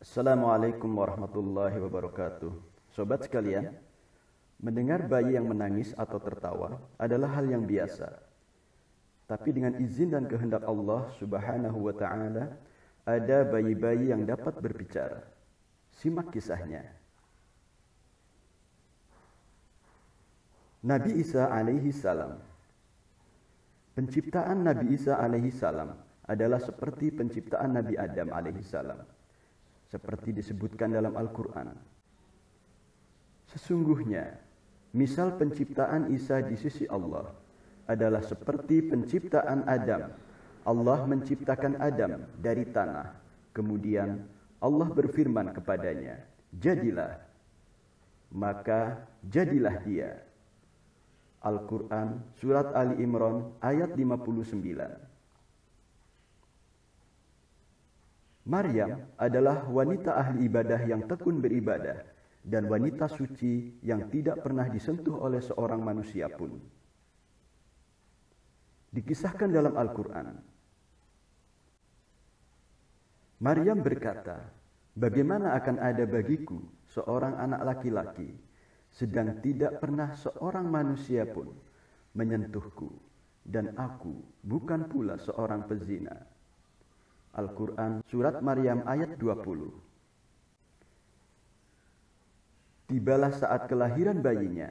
Assalamualaikum warahmatullahi wabarakatuh. Sobat sekalian, mendengar bayi yang menangis atau tertawa adalah hal yang biasa. Tapi dengan izin dan kehendak Allah Subhanahu wa taala, ada bayi-bayi yang dapat berbicara. Simak kisahnya. Nabi Isa alaihi salam. Penciptaan Nabi Isa alaihi salam adalah seperti penciptaan Nabi Adam alaihi salam. Seperti disebutkan dalam Al-Quran. Sesungguhnya, misal penciptaan Isa di sisi Allah adalah seperti penciptaan Adam. Allah menciptakan Adam dari tanah. Kemudian Allah berfirman kepadanya, "Jadilah." Maka jadilah dia. Al-Quran Surat Ali Imran ayat 59. Maryam adalah wanita ahli ibadah yang tekun beribadah dan wanita suci yang tidak pernah disentuh oleh seorang manusia pun. Dikisahkan dalam Al-Quran, Maryam berkata, "Bagaimana akan ada bagiku seorang anak laki-laki, sedang tidak pernah seorang manusia pun menyentuhku, dan aku bukan pula seorang pezina." Al-Quran Surat Maryam ayat 20. Tibalah saat kelahiran bayinya.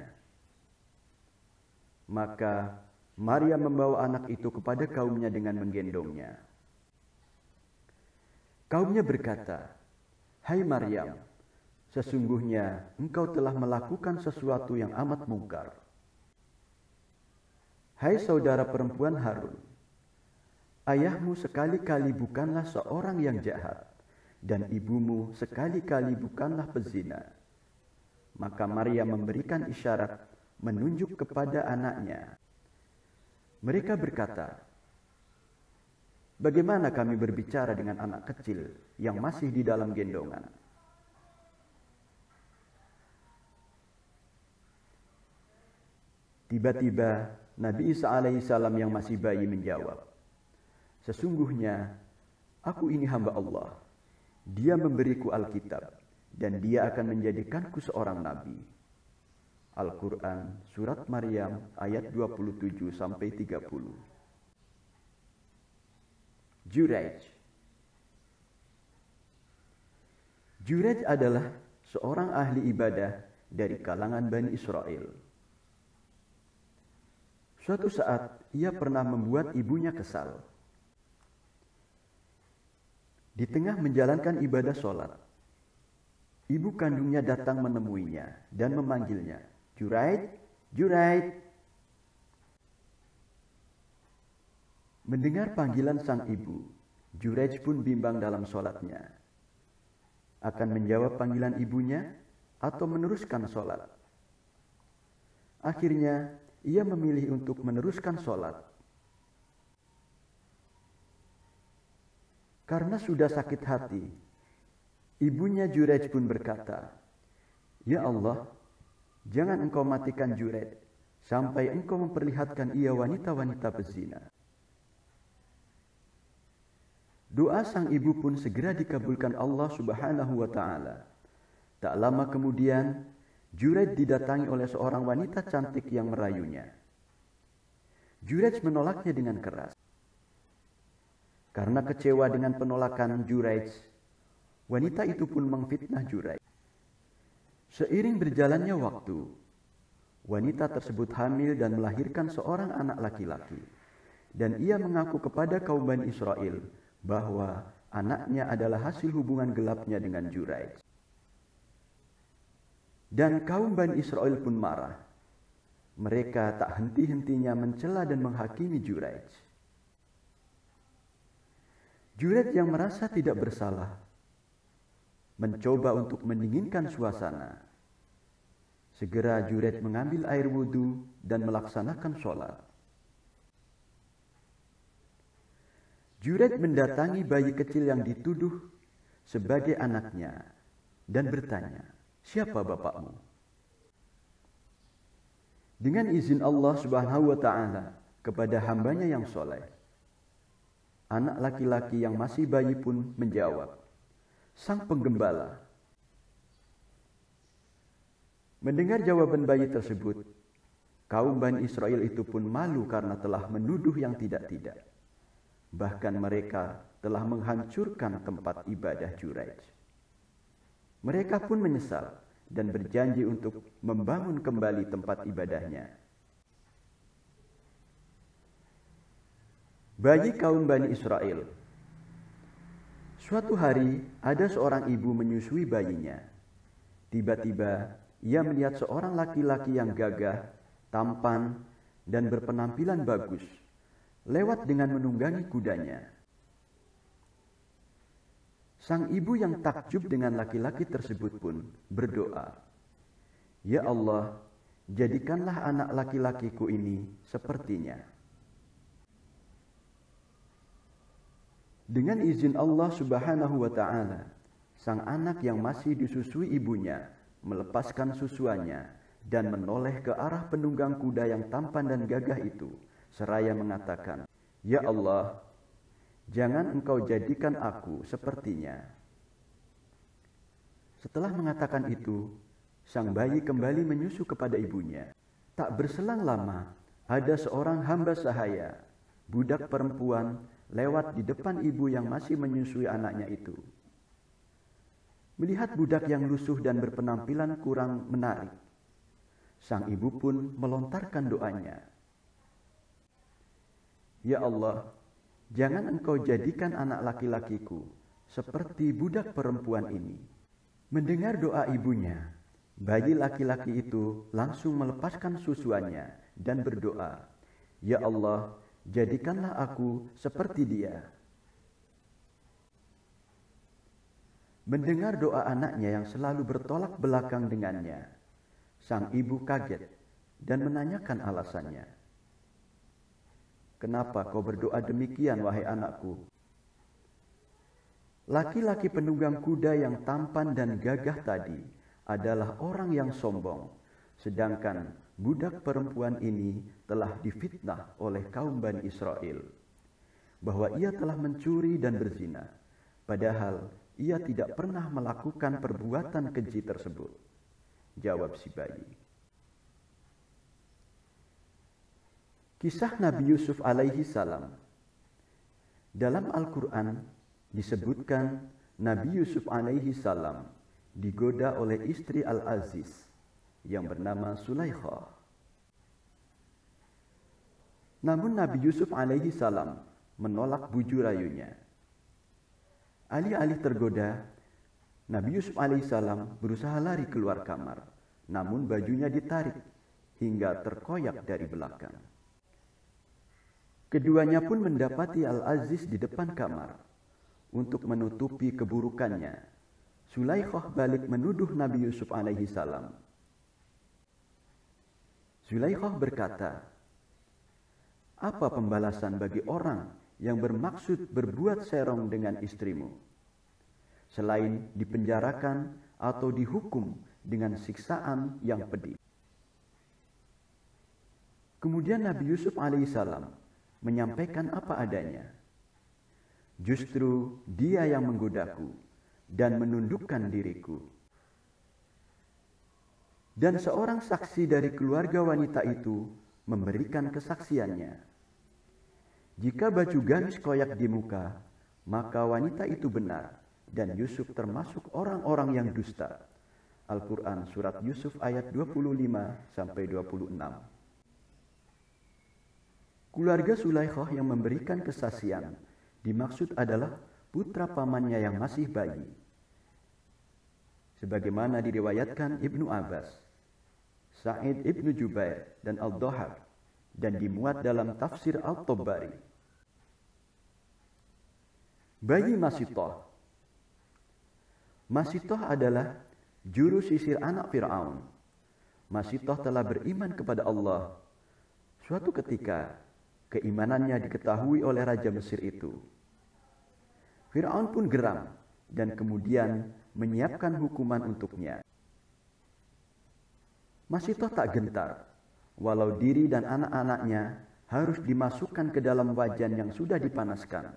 Maka Maryam membawa anak itu kepada kaumnya dengan menggendongnya. Kaumnya berkata, "Hai Maryam, sesungguhnya engkau telah melakukan sesuatu yang amat mungkar. Hai saudara perempuan Harun, ayahmu sekali-kali bukanlah seorang yang jahat, dan ibumu sekali-kali bukanlah pezina." Maka Maryam memberikan isyarat menunjuk kepada anaknya. Mereka berkata, "Bagaimana kami berbicara dengan anak kecil yang masih di dalam gendongan?" Tiba-tiba Nabi Isa alaihissalam yang masih bayi menjawab, "Sesungguhnya aku ini hamba Allah. Dia memberiku Alkitab dan dia akan menjadikanku seorang nabi." Al-Quran Surat Maryam ayat 27-30. Juraij. Juraij adalah seorang ahli ibadah dari kalangan Bani Israel. Suatu saat ia pernah membuat ibunya kesal. Di tengah menjalankan ibadah sholat, ibu kandungnya datang menemuinya dan memanggilnya, "Juraij, Juraij." Mendengar panggilan sang ibu, Juraij pun bimbang dalam sholatnya. Akan menjawab panggilan ibunya atau meneruskan sholat. Akhirnya, ia memilih untuk meneruskan sholat. Karena sudah sakit hati, ibunya Juraij pun berkata, "Ya Allah, jangan engkau matikan Juraij sampai engkau memperlihatkan ia wanita-wanita pezina." Doa sang ibu pun segera dikabulkan Allah Subhanahu wa taala. Tak lama kemudian, Juraij didatangi oleh seorang wanita cantik yang merayunya. Juraij menolaknya dengan keras. Karena kecewa dengan penolakan Juraij, wanita itu pun memfitnah Juraij. Seiring berjalannya waktu, wanita tersebut hamil dan melahirkan seorang anak laki-laki. Dan ia mengaku kepada kaum Bani Israel bahwa anaknya adalah hasil hubungan gelapnya dengan Juraij. Dan kaum Bani Israel pun marah. Mereka tak henti-hentinya mencela dan menghakimi Juraij. Juraij yang merasa tidak bersalah mencoba untuk mendinginkan suasana. Segera Juraij mengambil air wudhu dan melaksanakan sholat. Juraij mendatangi bayi kecil yang dituduh sebagai anaknya dan bertanya, "Siapa bapakmu?" Dengan izin Allah Subhanahu wa taala kepada hambanya yang soleh, anak laki-laki yang masih bayi pun menjawab, sang penggembala. Mendengar jawaban bayi tersebut, kaum Bani Israel itu pun malu karena telah menuduh yang tidak-tidak. Bahkan mereka telah menghancurkan tempat ibadah Juraij. Mereka pun menyesal dan berjanji untuk membangun kembali tempat ibadahnya. Bagi kaum Bani Israel, suatu hari ada seorang ibu menyusui bayinya. Tiba-tiba ia melihat seorang laki-laki yang gagah, tampan, dan berpenampilan bagus lewat dengan menunggangi kudanya. Sang ibu yang takjub dengan laki-laki tersebut pun berdoa, "Ya Allah, jadikanlah anak laki-lakiku ini sepertinya." Dengan izin Allah Subhanahu wa Ta'ala, sang anak yang masih disusui ibunya melepaskan susuannya dan menoleh ke arah penunggang kuda yang tampan dan gagah itu, seraya mengatakan, "Ya Allah, jangan Engkau jadikan aku sepertinya." Setelah mengatakan itu, sang bayi kembali menyusu kepada ibunya. Tak berselang lama, ada seorang hamba sahaya, budak perempuan, lewat di depan ibu yang masih menyusui anaknya itu. Melihat budak yang lusuh dan berpenampilan kurang menarik, sang ibu pun melontarkan doanya, "Ya Allah, jangan Engkau jadikan anak laki-lakiku seperti budak perempuan ini." Mendengar doa ibunya, bayi laki-laki itu langsung melepaskan susuannya dan berdoa, "Ya Allah, jadikanlah aku seperti dia." Mendengar doa anaknya yang selalu bertolak belakang dengannya, sang ibu kaget dan menanyakan alasannya. "Kenapa kau berdoa demikian, wahai anakku?" Laki-laki penunggang kuda yang tampan dan gagah tadi adalah orang yang sombong, sedangkan budak perempuan ini telah difitnah oleh kaum Bani Israel bahwa ia telah mencuri dan berzina, padahal ia tidak pernah melakukan perbuatan keji tersebut. Jawab si bayi. Kisah Nabi Yusuf alaihi salam. Dalam Al-Quran disebutkan Nabi Yusuf alaihi salam digoda oleh istri Al-Aziz yang bernama Sulaikha. Namun Nabi Yusuf alaihi salam menolak buju rayunya. Alih-alih tergoda, Nabi Yusuf alaihi salam berusaha lari keluar kamar, namun bajunya ditarik hingga terkoyak dari belakang. Keduanya pun mendapati Al-Aziz di depan kamar. Untuk menutupi keburukannya, Sulaikha balik menuduh Nabi Yusuf alaihi salam. Sulaikha berkata, "Apa pembalasan bagi orang yang bermaksud berbuat serong dengan istrimu, selain dipenjarakan atau dihukum dengan siksaan yang pedih?" Kemudian Nabi Yusuf alaihissalam menyampaikan apa adanya. "Justru dia yang menggodaku dan menundukkan diriku." Dan seorang saksi dari keluarga wanita itu memberikan kesaksiannya. Jika baju gamis koyak di muka, maka wanita itu benar dan Yusuf termasuk orang-orang yang dusta. Al-Quran Surat Yusuf ayat 25-26. Keluarga Sulaikha yang memberikan kesaksian dimaksud adalah putra pamannya yang masih bayi. Sebagaimana diriwayatkan Ibnu Abbas, Sa'id Ibnu Jubair, dan Al-Dhahab, dan dimuat dalam tafsir Al-Tabari. Bayi Masitoh. Masitoh adalah juru sisir anak Fir'aun. Masitoh telah beriman kepada Allah. Suatu ketika, keimanannya diketahui oleh Raja Mesir itu. Fir'aun pun geram dan kemudian menyiapkan hukuman untuknya. Masitoh tak gentar, walau diri dan anak-anaknya harus dimasukkan ke dalam wajan yang sudah dipanaskan.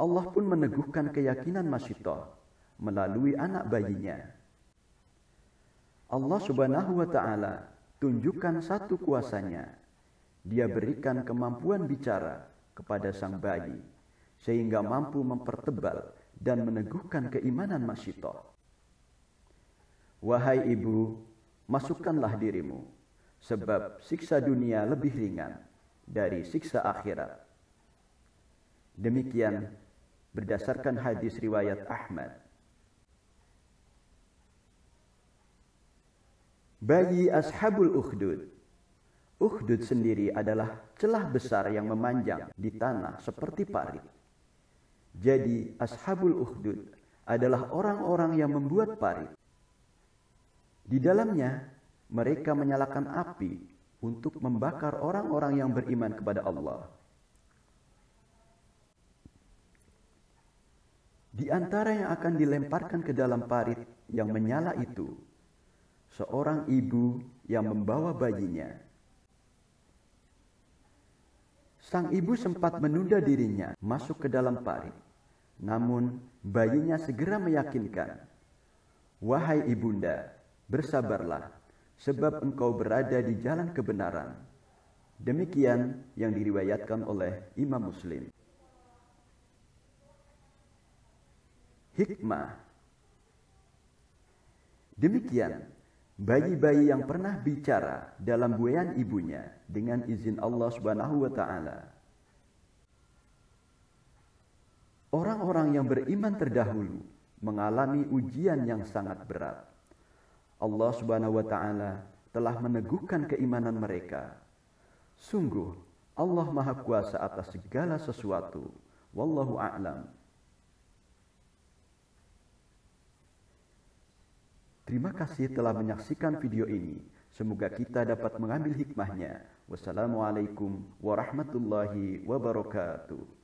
Allah pun meneguhkan keyakinan Masyitah melalui anak bayinya. Allah Subhanahu wa Ta'ala tunjukkan satu kuasanya. Dia berikan kemampuan bicara kepada sang bayi sehingga mampu mempertebal dan meneguhkan keimanan Masyitah. Wahai ibu, masukkanlah dirimu, sebab siksa dunia lebih ringan dari siksa akhirat. Demikian berdasarkan hadis riwayat Ahmad. Bayi Ashabul Ukhdud. Ukhdud sendiri adalah celah besar yang memanjang di tanah seperti parit. Jadi Ashabul Ukhdud adalah orang-orang yang membuat parit. Di dalamnya mereka menyalakan api untuk membakar orang-orang yang beriman kepada Allah. Di antara yang akan dilemparkan ke dalam parit yang menyala itu, seorang ibu yang membawa bayinya. Sang ibu sempat menunda dirinya masuk ke dalam parit. Namun bayinya segera meyakinkan, "Wahai ibunda, bersabarlah, sebab engkau berada di jalan kebenaran." Demikian yang diriwayatkan oleh Imam Muslim. Hikmah. Demikian bayi-bayi yang pernah bicara dalam buayan ibunya dengan izin Allah Subhanahu wa Ta'ala. Orang-orang yang beriman terdahulu mengalami ujian yang sangat berat. Allah Subhanahu wa Ta'ala telah meneguhkan keimanan mereka. Sungguh Allah Maha Kuasa atas segala sesuatu. Wallahu a'lam. Terima kasih telah menyaksikan video ini. Semoga kita dapat mengambil hikmahnya. Wassalamualaikum warahmatullahi wabarakatuh.